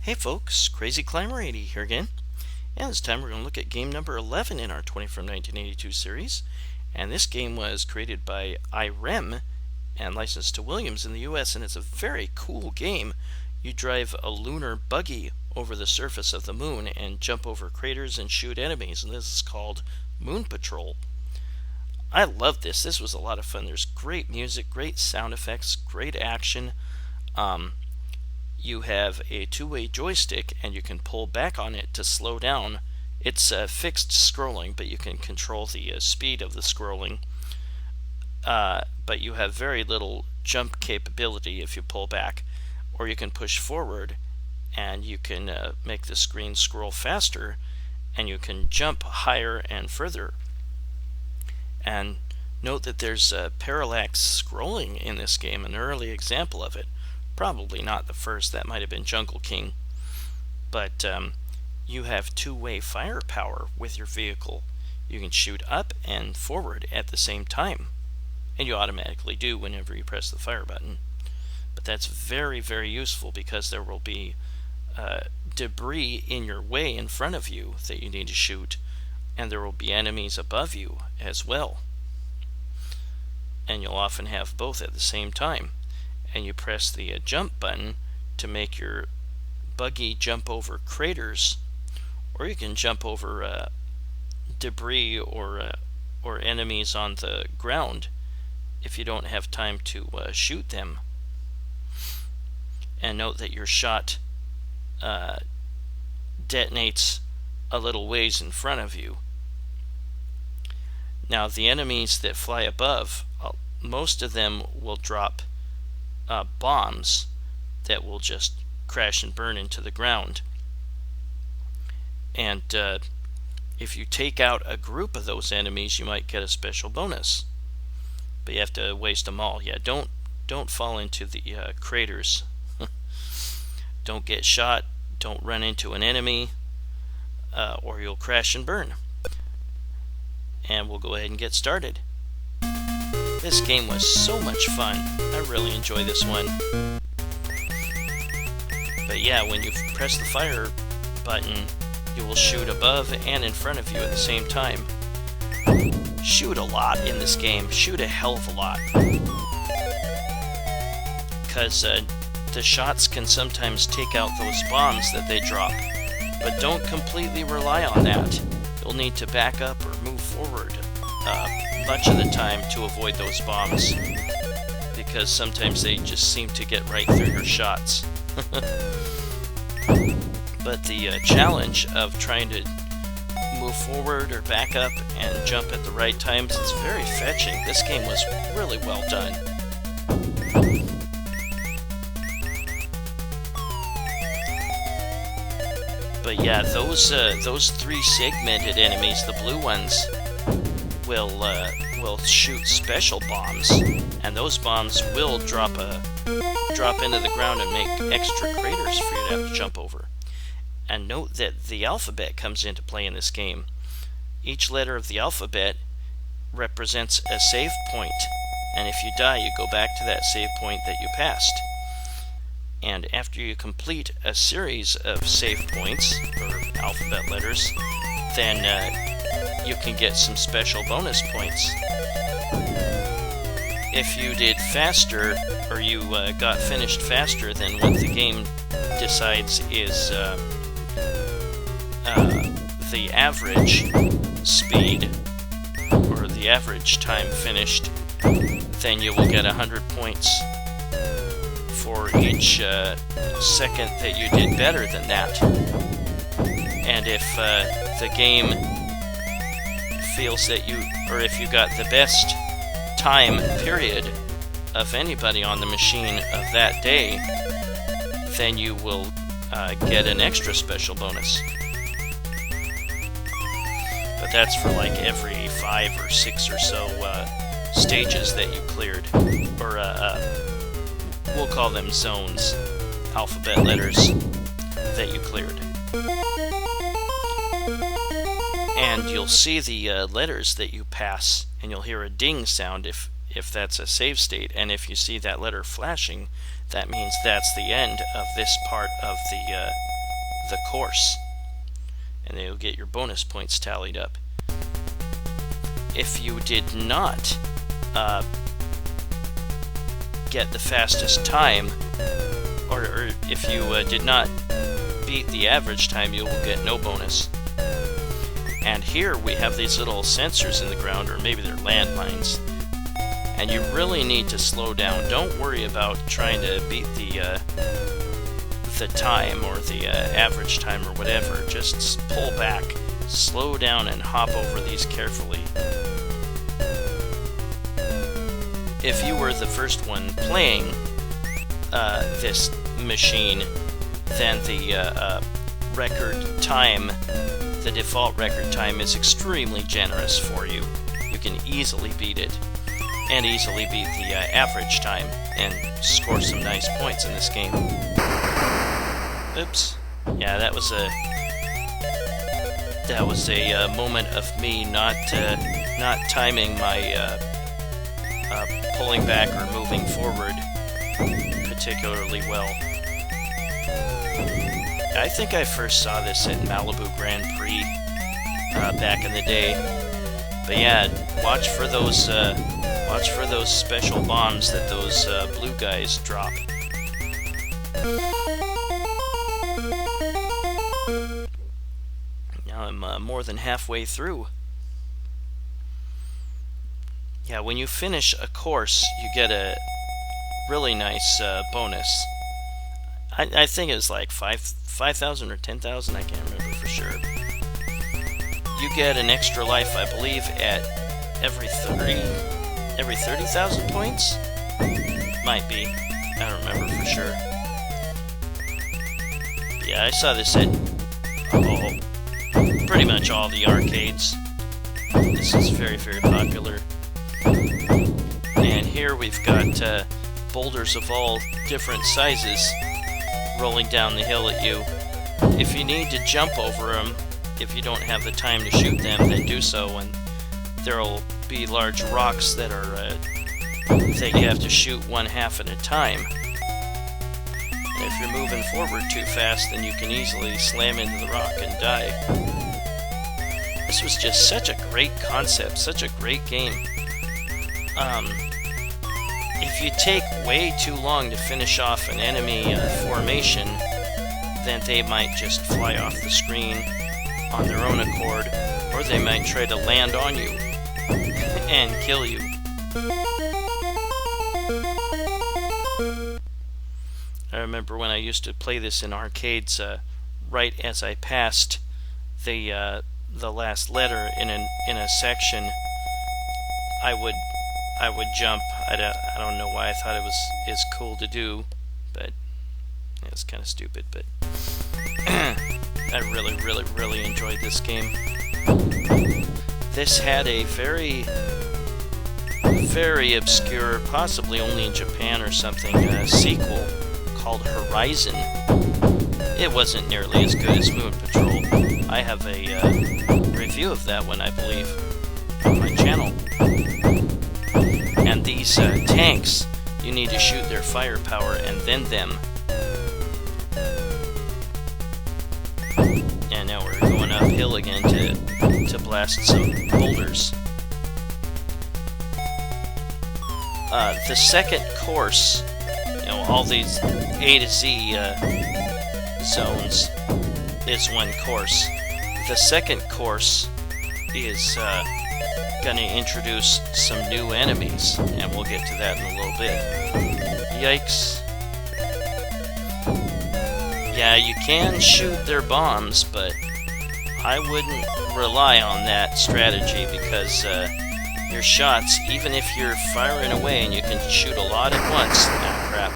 Hey folks, Crazy Climber 80 here again, and this time we're going to look at game number 11 in our 20 from 1982 series, and this game was created by Irem and licensed to Williams in the US, and it's a very cool game. You drive a lunar buggy over the surface of the moon and jump over craters and shoot enemies, and this is called Moon Patrol. I love this. This was a lot of fun. There's great music, great sound effects, great action. You have a two-way joystick and you can pull back on it to slow down. It's fixed scrolling, but you can control the speed of the scrolling. But you have very little jump capability if you pull back, or you can push forward and you can make the screen scroll faster, and you can jump higher and further. And note that there's parallax scrolling in this game, an early example of it. Probably not the first, that might have been Jungle King. But you have two-way firepower with your vehicle. You can shoot up and forward at the same time. And you automatically do whenever you press the fire button. But that's very, very useful because there will be debris in your way in front of you that you need to shoot. And there will be enemies above you as well. And you'll often have both at the same time. And you press the jump button to make your buggy jump over craters, or you can jump over debris or enemies on the ground if you don't have time to shoot them. And note that your shot detonates a little ways in front of you. Now the enemies that fly above, most of them will drop bombs that will just crash and burn into the ground. And if you take out a group of those enemies, you might get a special bonus. But you have to waste them all. Yeah, don't fall into the craters. Don't get shot. Don't run into an enemy, or you'll crash and burn. And we'll go ahead and get started. This game was so much fun. I really enjoy this one. But yeah, when you press the fire button, you will shoot above and in front of you at the same time. Shoot a lot in this game. Shoot a hell of a lot. Because the shots can sometimes take out those bombs that they drop. But don't completely rely on that. You'll need to back up or move forward much of the time to avoid those bombs, because sometimes they just seem to get right through your shots. But the challenge of trying to move forward or back up and jump at the right times, it's very fetching. This game was really well done. But yeah, those three segmented enemies, the blue ones, will shoot special bombs, and those bombs will drop into the ground and make extra craters for you to have to jump over. And note that the alphabet comes into play in this game. Each letter of the alphabet represents a save point, and if you die, you go back to that save point that you passed. And after you complete a series of save points, or alphabet letters, then you can get some special bonus points. If you did faster, or you got finished faster than what the game decides is the average speed, or the average time finished, then you will get 100 points for each second that you did better than that. And if the game feels that if you got the best time period of anybody on the machine of that day, then you will get an extra special bonus. But that's for like every 5 or 6 or so stages that you cleared, or we'll call them zones, alphabet letters that you cleared. And you'll see the letters that you pass, and you'll hear a ding sound if that's a save state. And if you see that letter flashing, that means that's the end of this part of the course, and then you'll get your bonus points tallied up. If you did not get the fastest time, or if you did not beat the average time, you will get no bonus. And here we have these little sensors in the ground, or maybe they're landmines, and you really need to slow down. Don't worry about trying to beat the time or the average time or whatever. Just pull back, slow down, and hop over these carefully. If you were the first one playing this machine, then the record time, the default record time, is extremely generous for you. You can easily beat it, and easily beat the average time, and score some nice points in this game. Oops. Yeah, that was a moment of me not timing my pulling back or moving forward particularly well. I think I first saw this at Malibu Grand Prix back in the day. But yeah, watch for those special bombs that those blue guys drop. Now I'm more than halfway through. Yeah, when you finish a course, you get a really nice bonus. I think it's like 5,000 or 10,000, I can't remember for sure. You get an extra life, I believe, at every 30,000 points? Might be. I don't remember for sure. But yeah, I saw this at pretty much all the arcades. This is very, very popular. And here we've got boulders of all different sizes rolling down the hill at you. If you need to jump over them, if you don't have the time to shoot them, then do so, and there'll be large rocks that are that you have to shoot one half at a time. And if you're moving forward too fast, then you can easily slam into the rock and die. This was just such a great concept, such a great game. If you take way too long to finish off an enemy formation, then they might just fly off the screen on their own accord, or they might try to land on you and kill you. I remember when I used to play this in arcades, right as I passed the last letter in a section, I would jump. I don't know why I thought it was cool to do, but it was kind of stupid. But I really, really, really enjoyed this game. This had a very, very obscure, possibly only in Japan or something, sequel called Horizon. It wasn't nearly as good as Moon Patrol. I have a review of that one, I believe, on my channel. And these tanks, you need to shoot their firepower and then them. And now we're going uphill again to blast some boulders. The second course, all these A to Z zones is one course. The second course is going to introduce some new enemies, and we'll get to that in a little bit. Yikes. Yeah, you can shoot their bombs, but I wouldn't rely on that strategy, because your shots, even if you're firing away and you can shoot a lot at once, crap,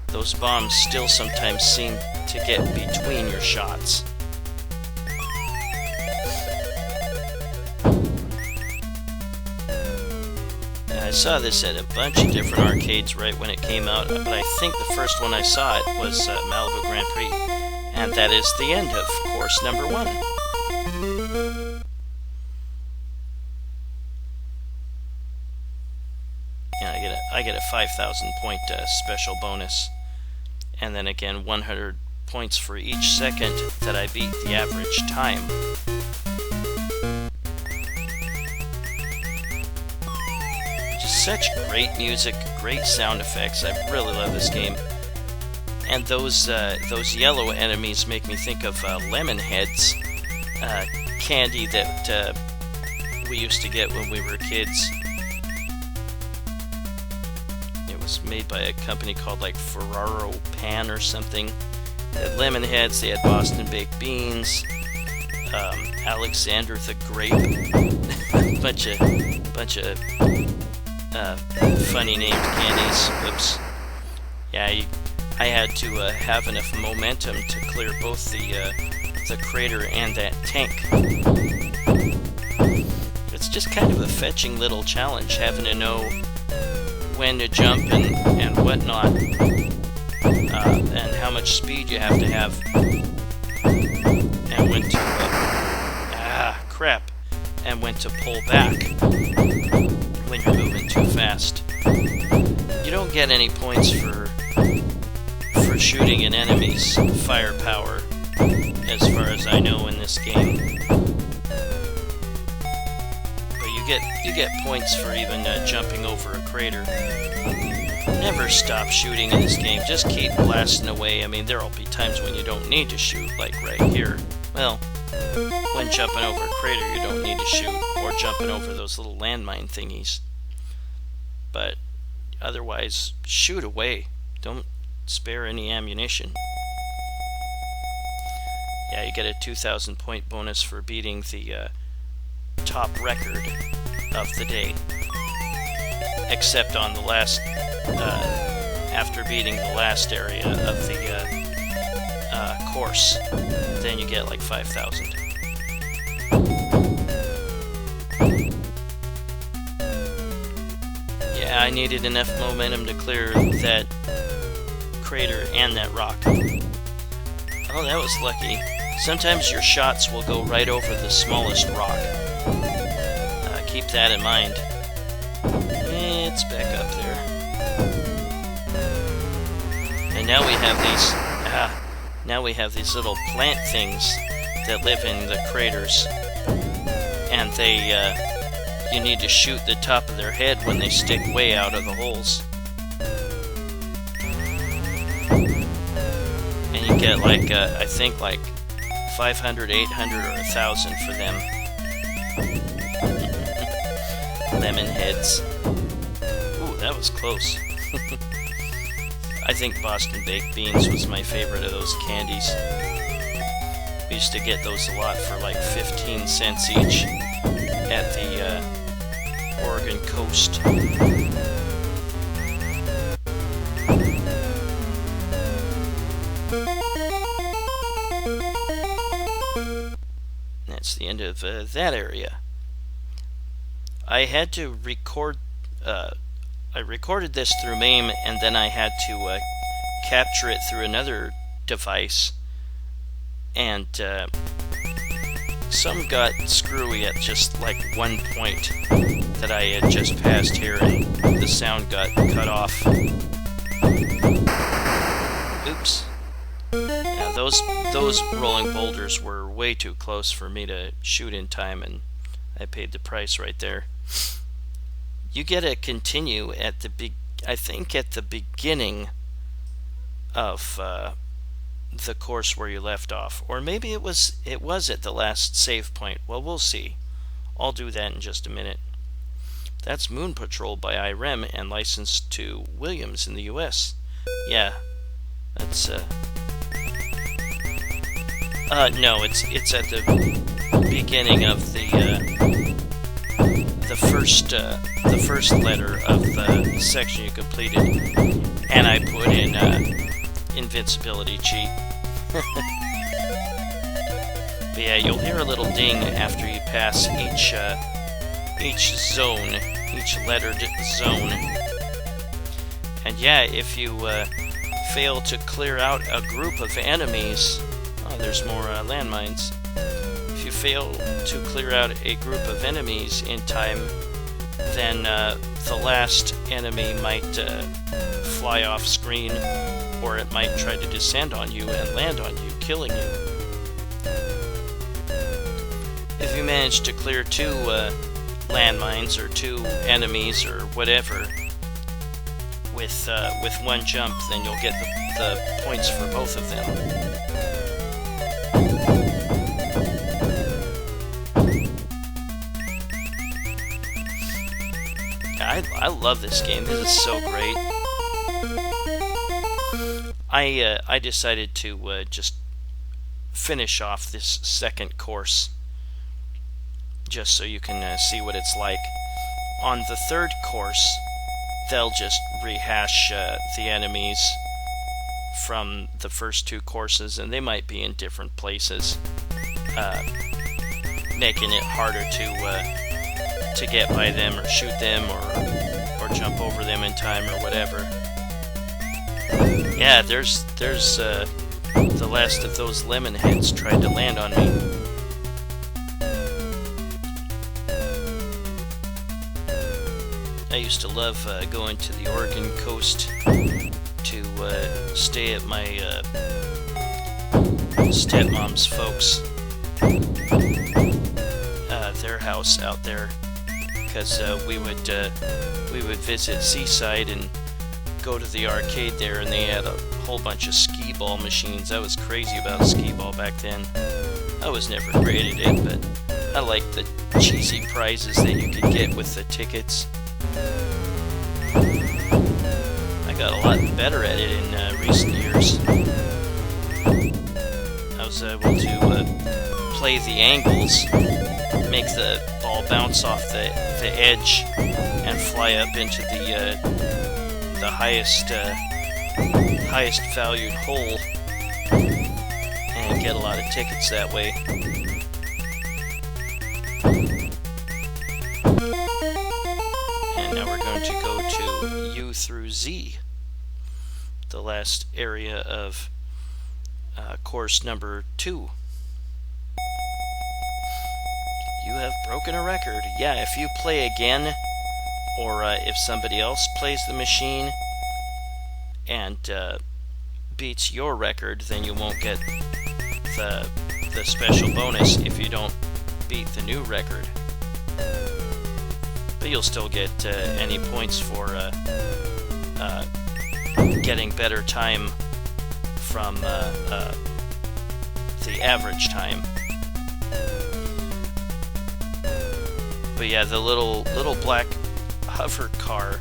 those bombs still sometimes seem to get between your shots. I saw this at a bunch of different arcades right when it came out, but I think the first one I saw it was Malibu Grand Prix, and that is the end of course number 1. Yeah, I get a 5,000 point special bonus, and then again 100 points for each second that I beat the average time. Just such great music, great sound effects. I really love this game. And those yellow enemies make me think of lemon heads, candy that we used to get when we were kids. It was made by a company called like Ferraro Pan or something. They had lemon heads, they had Boston baked beans, Alexander the Grape, bunch of funny named candies. Oops. Yeah, I had to have enough momentum to clear both the crater and that tank. It's just kind of a fetching little challenge, having to know when to jump and whatnot, and how much speed you have to have, and when to and when to pull back when you're moving too fast. You don't get any points for shooting an enemy's firepower, as far as I know in this game. But you get points for even jumping over a crater. Never stop shooting in this game. Just keep blasting away. I mean, there'll be times when you don't need to shoot, like right here. Well, when jumping over a crater, you don't need to shoot, or jumping over those little landmine thingies. But otherwise, shoot away. Don't spare any ammunition. Yeah, you get a 2,000 point bonus for beating the top record of the day. Except on the last, after beating the last area of the course, then you get like 5,000. Yeah, I needed enough momentum to clear that crater and that rock. Oh, that was lucky. Sometimes your shots will go right over the smallest rock. Keep that in mind. It's back up there. And now we have these little plant things that live in the craters, and you need to shoot the top of their head when they stick way out of the holes. And you get like, I think like 500, 800, or 1,000 for them. Lemon heads. Ooh, that was close. I think Boston baked beans was my favorite of those candies. We used to get those a lot for like 15 cents each at the Oregon coast. That's the end of that area. I had to record, I recorded this through MAME, and then I had to capture it through another device, and some got screwy at just like one point that I had just passed here, and the sound got cut off. Oops. Yeah, those rolling boulders were way too close for me to shoot in time, and I paid the price right there. You get to continue at I think at the beginning of the course where you left off, or maybe it was at the last save point. Well, we'll see. I'll do that in just a minute. That's Moon Patrol by Irem and licensed to Williams in the US. Yeah, that's no, it's at the beginning of the first letter of the section you completed, and I put in invincibility cheat. But yeah, you'll hear a little ding after you pass each zone, each lettered zone. And yeah, if you fail to clear out a group of enemies, oh, there's more landmines. If you fail to clear out a group of enemies in time, then the last enemy might fly off screen, or it might try to descend on you and land on you, killing you. If you manage to clear 2 landmines or 2 enemies or whatever with one jump, then you'll get the points for both of them. I love this game. This is so great. I decided to just finish off this second course, just so you can see what it's like. On the third course, they'll just rehash the enemies from the first 2 courses, and they might be in different places, making it harder to get by them or shoot them or jump over them in time or whatever. Yeah, there's the last of those lemon heads tried to land on me. I used to love going to the Oregon coast to stay at my stepmom's folks, their house out there, because we would visit Seaside and go to the arcade there, and they had a whole bunch of skee-ball machines. I was crazy about skee-ball back then. I was never great at it, but I liked the cheesy prizes that you could get with the tickets. I got a lot better at it in recent years. I was able to play the angles, make the ball bounce off the edge, and fly up into the highest valued hole, and get a lot of tickets that way. And now we're going to go to U through Z, the last area of course number 2. You have broken a record. Yeah, if you play again, or if somebody else plays the machine and beats your record, then you won't get the special bonus if you don't beat the new record. But you'll still get any points for getting better time from the average time. But yeah, the little black hover car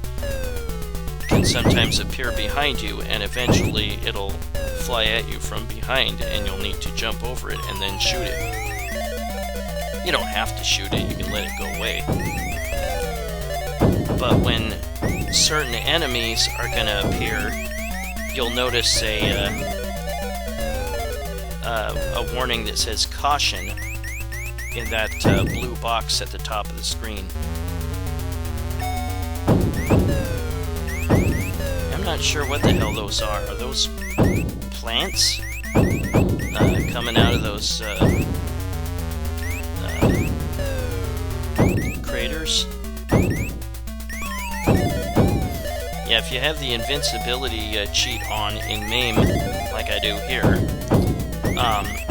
can sometimes appear behind you, and eventually it'll fly at you from behind, and you'll need to jump over it and then shoot it. You don't have to shoot it, you can let it go away. But when certain enemies are gonna appear, you'll notice a warning that says caution in that blue box at the top of the screen. I'm not sure what the hell those are. Are those plants coming out of those craters? Yeah, if you have the invincibility cheat on in MAME, like I do here,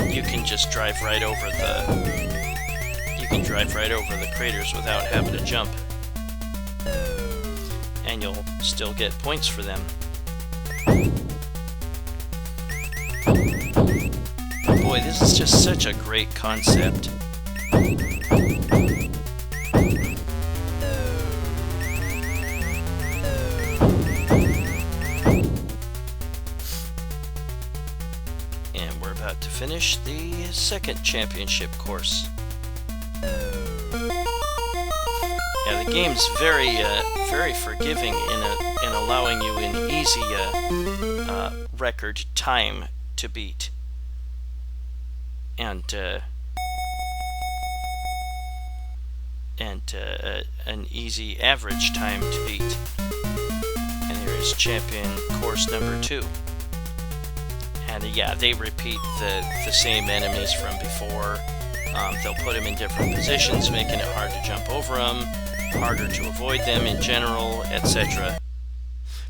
you can just drive right over the craters without having to jump, and you'll still get points for them. Boy, this is just such a great concept. And we're about to finish the second championship course. Yeah, the game's very forgiving in allowing you an easy record time to beat, and an easy average time to beat. And here is champion course number 2. And yeah, they repeat the same enemies from before. They'll put them in different positions, making it hard to jump over them. harder to avoid them in general, etc.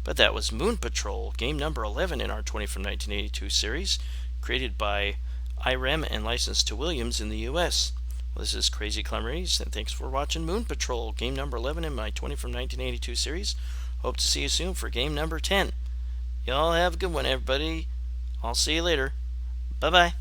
But that was Moon Patrol, game number 11 in our 20 from 1982 series, created by Irem and licensed to Williams in the US. Well, this is Crazy Clemries, and thanks for watching Moon Patrol, game number 11 in my 20 from 1982 series. Hope to see you soon for game number 10. Y'all have a good one, everybody. I'll see you later. Bye-bye.